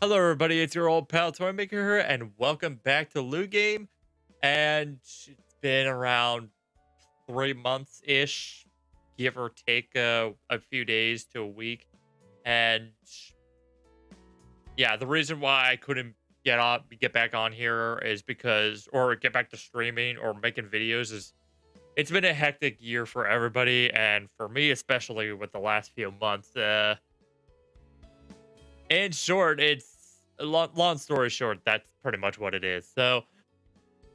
Hello, everybody. It's your old pal Toymaker here, and welcome back to LuGame. And it's been around 3 months ish, give or take a few days to a week. And yeah, the reason why I couldn't get back on here is because, or get back to streaming or making videos, is it's been a hectic year for everybody, and for me especially with the last few months. In short, it's a long story short. That's pretty much what it is. So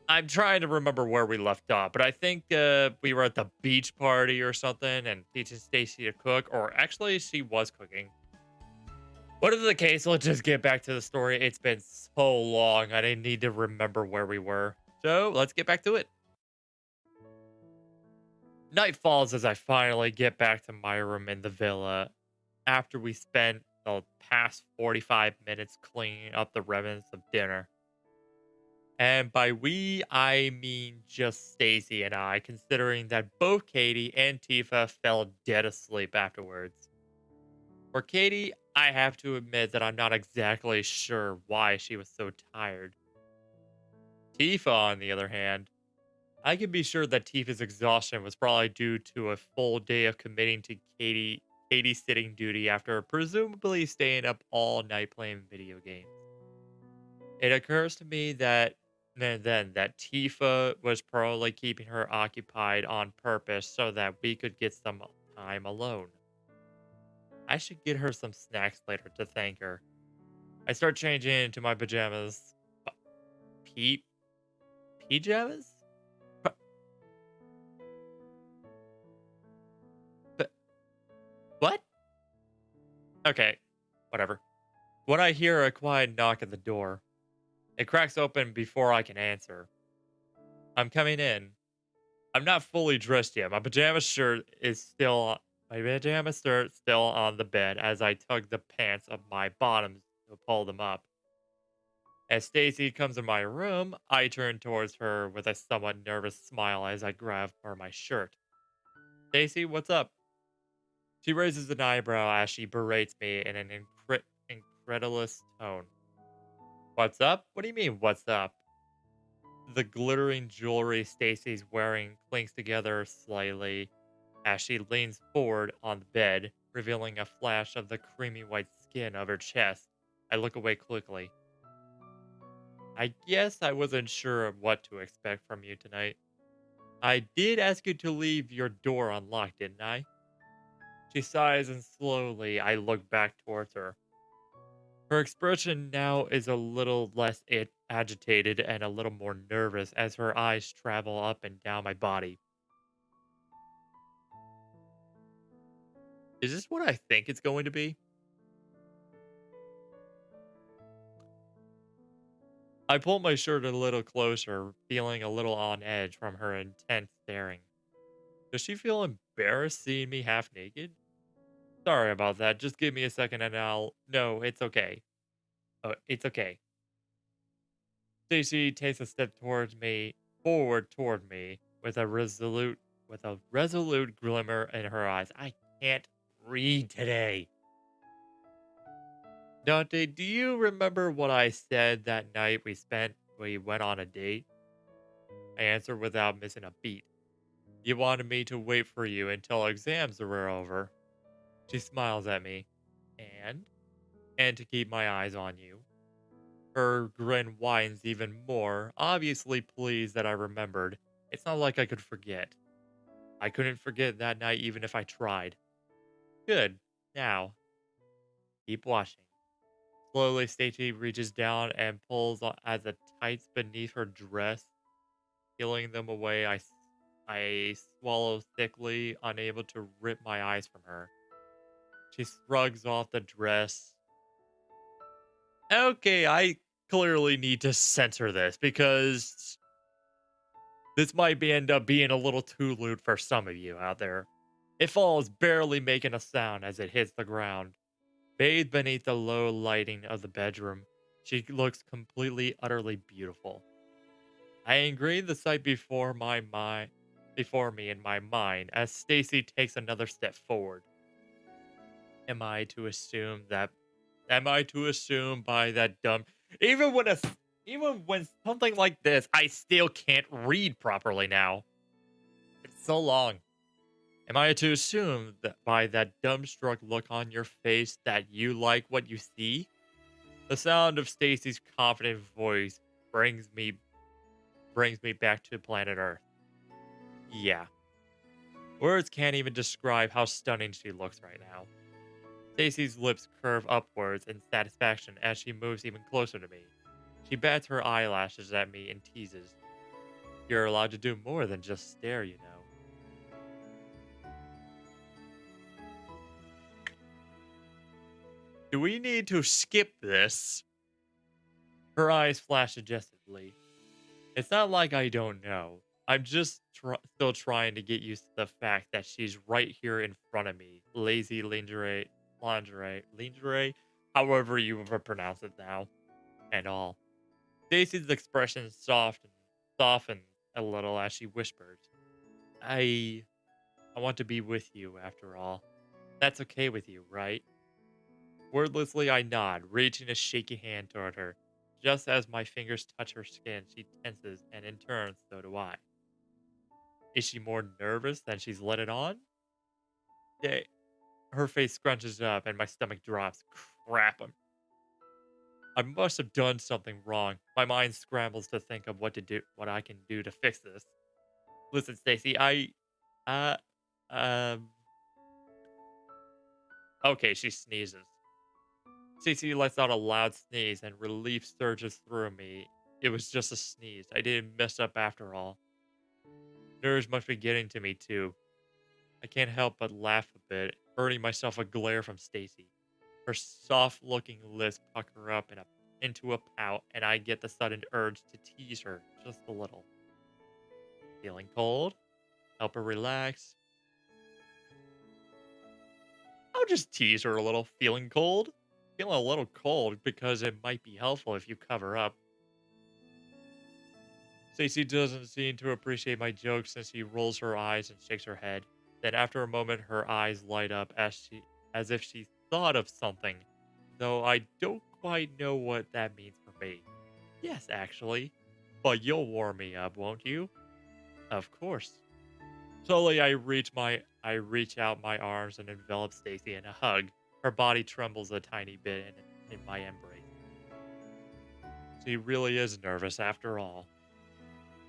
I'm trying to remember where we left off, but I think we were at the beach party or something, and teaching Stacey to cook, or actually, she was cooking. Whatever the case, let's just get back to the story. It's been so long, I didn't need to remember where we were. So let's get back to it. Night falls as I finally get back to my room in the villa after we spent the past 45 minutes cleaning up the remnants of dinner. And by we, I mean just Stacey and I, considering that both Katie and Tifa fell dead asleep afterwards. For Katie, I have to admit that I'm not exactly sure why she was so tired. Tifa, on the other hand, I can be sure that Tifa's exhaustion was probably due to a full day of committing to Katie's sitting duty after presumably staying up all night playing video games. It occurs to me that Tifa was probably keeping her occupied on purpose so that we could get some time alone. I should get her some snacks later to thank her. I start changing into my pajamas. Pete? Pajamas? P- p- what? Okay, whatever. When I hear a quiet knock at the door, it cracks open before I can answer. I'm coming in. I'm not fully dressed yet. My pajama shirt still on the bed as I tug the pants of my bottoms to pull them up. As Stacy comes in my room, I turn towards her with a somewhat nervous smile as I grab for my shirt. Stacy, what's up? She raises an eyebrow as she berates me in an incredulous tone. What's up? What do you mean, what's up? The glittering jewelry Stacy's wearing clinks together slightly as she leans forward on the bed, revealing a flash of the creamy white skin of her chest. I look away quickly. I guess I wasn't sure of what to expect from you tonight. I did ask you to leave your door unlocked, didn't I? She sighs and slowly I look back towards her. Her expression now is a little less agitated and a little more nervous as her eyes travel up and down my body. Is this what I think it's going to be? I pull my shirt a little closer, feeling a little on edge from her intense staring. Does she feel embarrassed seeing me half naked? Sorry about that. Just give me a second and I'll. No, it's okay. It's okay. Stacy takes a step forward toward me, with a resolute glimmer in her eyes. I can't read today. Dante, do you remember what I said that night we went on a date? I answered without missing a beat. You wanted me to wait for you until exams were over. She smiles at me. And? And to keep my eyes on you. Her grin widens even more, obviously pleased that I remembered. It's not like I could forget. I couldn't forget that night even if I tried. Good. Now, keep watching. Slowly, Stacey reaches down and pulls at the tights beneath her dress, peeling them away. I swallow thickly, unable to rip my eyes from her. She shrugs off the dress. Okay, I clearly need to censor this because this might end up being a little too lewd for some of you out there. It falls, barely making a sound as it hits the ground. Bathed beneath the low lighting of the bedroom, she looks completely, utterly beautiful. I ingrained the sight before me in my mind as Stacy takes another step forward. Am I to assume Am I to assume by that dumb even when a s even when something like this, I still can't read properly now. It's so long. Am I to assume that by that dumbstruck look on your face that you like what you see? The sound of Stacy's confident voice brings me brings me back to planet Earth. Yeah. Words can't even describe how stunning she looks right now. Stacy's lips curve upwards in satisfaction as she moves even closer to me. She bats her eyelashes at me and teases. You're allowed to do more than just stare, you know. Do we need to skip this? Her eyes flash suggestively. It's not like I don't know. I'm just still trying to get used to the fact that she's right here in front of me. Lazy lingerie, however you ever pronounce it now, and all. Stacy's expression softened a little as she whispered, I I want to be with you after all. That's okay with you, right? Wordlessly, I nod, reaching a shaky hand toward her. Just as my fingers touch her skin, she tenses, and in turn, so do I. Is she more nervous than she's let it on? Yeah. Her face scrunches up, and my stomach drops. Crap, I must have done something wrong. My mind scrambles to think of what I can do to fix this. Listen, Stacy, uh, um, okay, she sneezes. Stacy lets out a loud sneeze, and relief surges through me. It was just a sneeze. I didn't mess up after all. Nerves must be getting to me too. I can't help but laugh a bit, earning myself a glare from Stacy. Her soft-looking lips pucker up into a pout, and I get the sudden urge to tease her just a little. Feeling cold? Help her relax. I'll just tease her a little. Feeling cold? Feeling a little cold because it might be helpful if you cover up. Stacey doesn't seem to appreciate my joke since she rolls her eyes and shakes her head. Then after a moment her eyes light up as if she thought of something, though I don't quite know what that means for me. Yes, actually. But you'll warm me up, won't you? Of course. Slowly I reach out my arms and envelop Stacy in a hug. Her body trembles a tiny bit in my embrace. She really is nervous after all.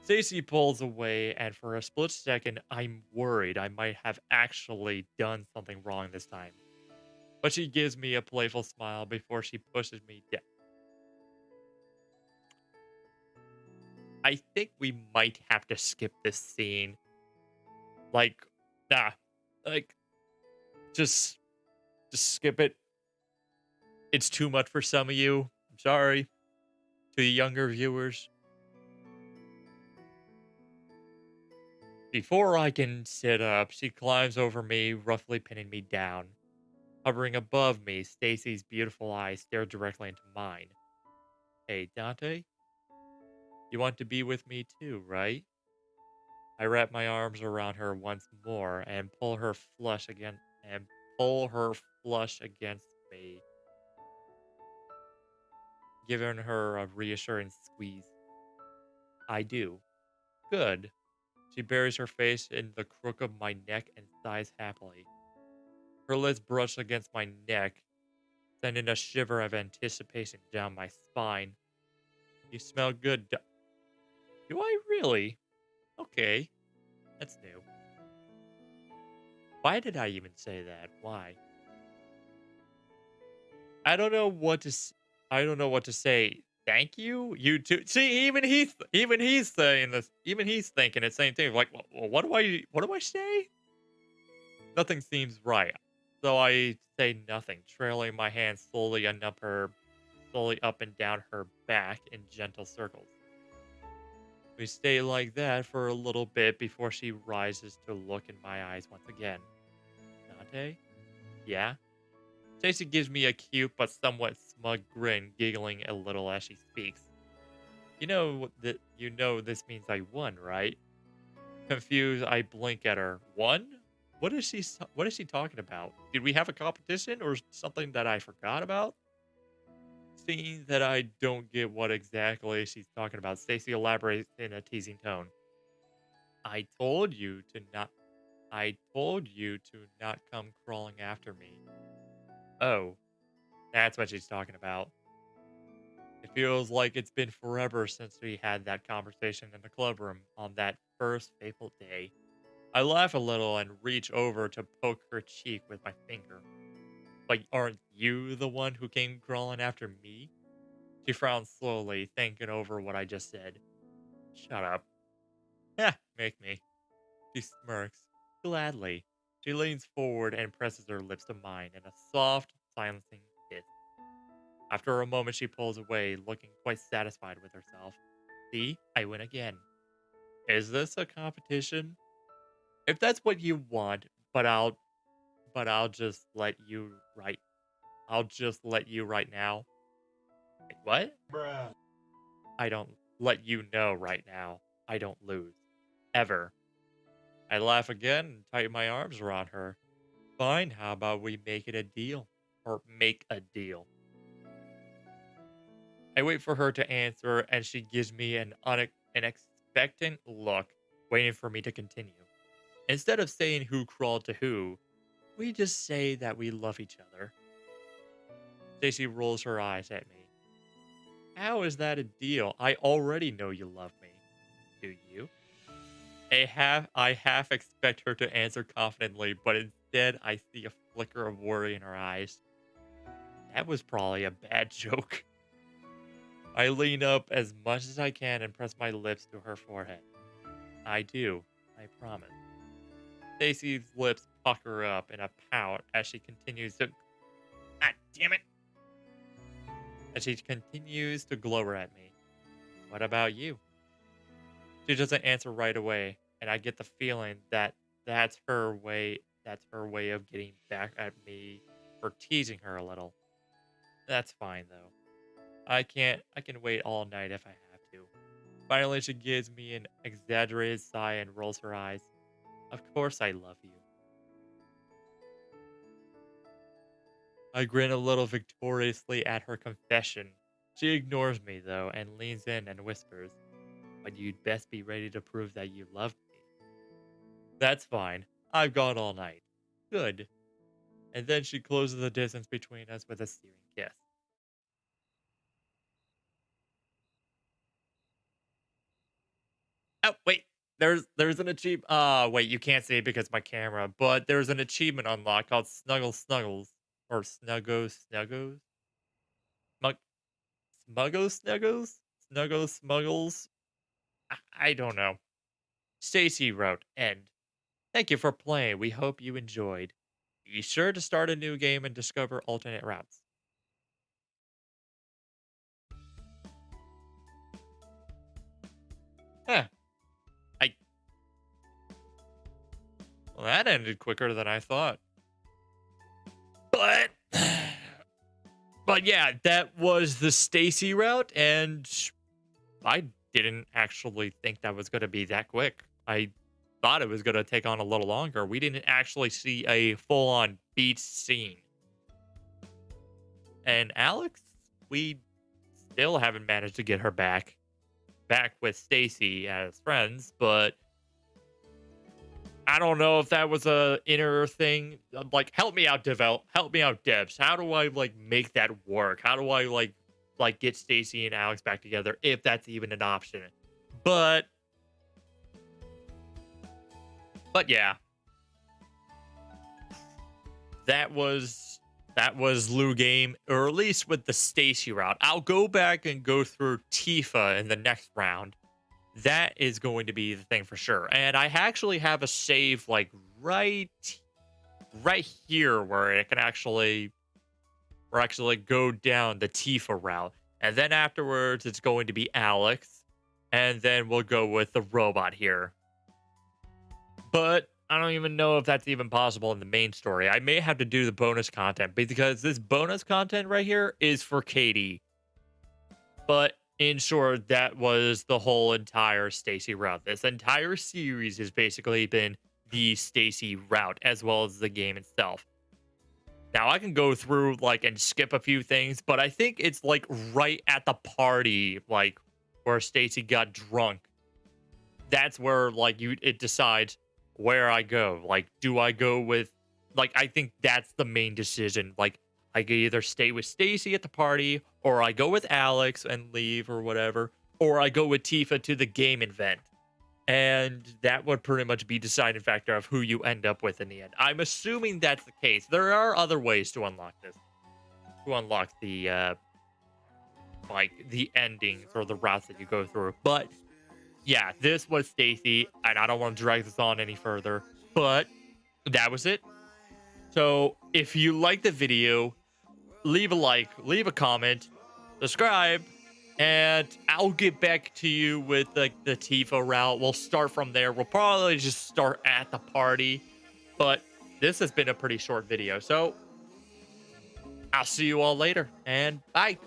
Stacy pulls away, and for a split second, I'm worried I might have actually done something wrong this time. But she gives me a playful smile before she pushes me down. I think we might have to skip this scene. Like, nah, like just just skip it. It's too much for some of you. I'm sorry. To the younger viewers. Before I can sit up, she climbs over me, roughly pinning me down. Hovering above me, Stacy's beautiful eyes stare directly into mine. Hey, Dante, you want to be with me too, right? I wrap my arms around her once more and pull her flush against me, giving her a reassuring squeeze. I do. Good. She buries her face in the crook of my neck and sighs happily. Her lips brush against my neck, sending a shiver of anticipation down my spine. You smell good. Do I really? Okay, that's new. Why did I even say that? Why? I don't know what to. I don't know what to say. Thank you. You too. See, even he's saying this. Even he's thinking the same thing. Like, well, what do I say? Nothing seems right. So I say nothing, trailing my hand slowly up and down her back in gentle circles. We stay like that for a little bit before she rises to look in my eyes once again. Dante? Yeah? Stacey gives me a cute but somewhat smug grin, giggling a little as she speaks. You know this means I won, right? Confused, I blink at her. Won? What is she talking about? Did we have a competition or something that I forgot about? Seeing that I don't get what exactly she's talking about, Stacey elaborates in a teasing tone. I told you to not I told you to not come crawling after me. Oh, that's what she's talking about. It feels like it's been forever since we had that conversation in the club room on that first fateful day. I laugh a little and reach over to poke her cheek with my finger. But aren't you the one who came crawling after me? She frowns slowly, thinking over what I just said. Shut up. Heh, make me. She smirks. Gladly. She leans forward and presses her lips to mine in a soft, silencing kiss. After a moment, she pulls away, looking quite satisfied with herself. See, I win again. Is this a competition? If that's what you want, but I'll just let you right. I'll just let you right now. Wait, what? Bruh. I don't let you know right now. I don't lose. Ever. I laugh again and tighten my arms around her. Fine, how about we make it a deal? Or make a deal. I wait for her to answer, and she gives me an expectant look, waiting for me to continue. Instead of saying who crawled to who, we just say that we love each other. Stacey rolls her eyes at me. How is that a deal? I already know you love me. Do you? I half expect her to answer confidently, but instead I see a flicker of worry in her eyes. That was probably a bad joke. I lean up as much as I can and press my lips to her forehead. I do, I promise. Stacy's lips pucker up in a pout as she continues to God damn it. As she continues to glower at me. What about you? She doesn't answer right away, and I get the feeling that that's her way of getting back at me for teasing her a little. That's fine though. I can wait all night if I have to. Finally she gives me an exaggerated sigh and rolls her eyes. Of course I love you. I grin a little victoriously at her confession. She ignores me though and leans in and whispers, but you'd best be ready to prove that you love me. That's fine. I've gone all night. Good. And then she closes the distance between us with a searing kiss. Oh, wait. There's an achievement. Wait, you can't see it because my camera, but there's an achievement unlocked called Snuggle Snuggles. Or Snuggo Snuggos? Smug Smuggo Snuggles? Snuggo Smuggles? I don't know. Stacy wrote, End. Thank you for playing. We hope you enjoyed. Be sure to start a new game and discover alternate routes. Huh. I Well, that ended quicker than I thought. But but yeah, that was the Stacy route, and I didn't actually think that was going to be that quick. I thought it was going to take on a little longer. We didn't actually see a full-on beach scene. And Alex, we still haven't managed to get her back with Stacy as friends, but I don't know if that was a inner thing. Like, help me out, help me out, devs. How do I like make that work? How do I like get Stacy and Alex back together if that's even an option? But yeah, that was LuGame, or at least with the Stacy route. I'll go back and go through Tifa in the next round. That is going to be the thing for sure. And I actually have a save like right here where it can actually go down the Tifa route. And then afterwards it's going to be Alex. And then we'll go with the robot here. But I don't even know if that's even possible in the main story. I may have to do the bonus content because this bonus content right here is for Katie. But in short, that was the whole entire Stacy route. This entire series has basically been the Stacy route as well as the game itself. Now I can go through like and skip a few things, but I think it's like right at the party, like where Stacey got drunk. That's where like it decides where I go. Like, do I go with like I think that's the main decision. Like I could either stay with Stacey at the party, or I go with Alex and leave or whatever, or I go with Tifa to the game event. And that would pretty much be deciding factor of who you end up with in the end. I'm assuming that's the case. There are other ways to unlock this. To unlock the like the endings or the routes that you go through. But yeah, this was Stacey, and I don't want to drag this on any further. But that was it. So if you like the video, leave a like, leave a comment, subscribe, and I'll get back to you with like the Tifa route. We'll start from there. We'll probably just start at the party, but this has been a pretty short video, so I'll see you all later, and bye.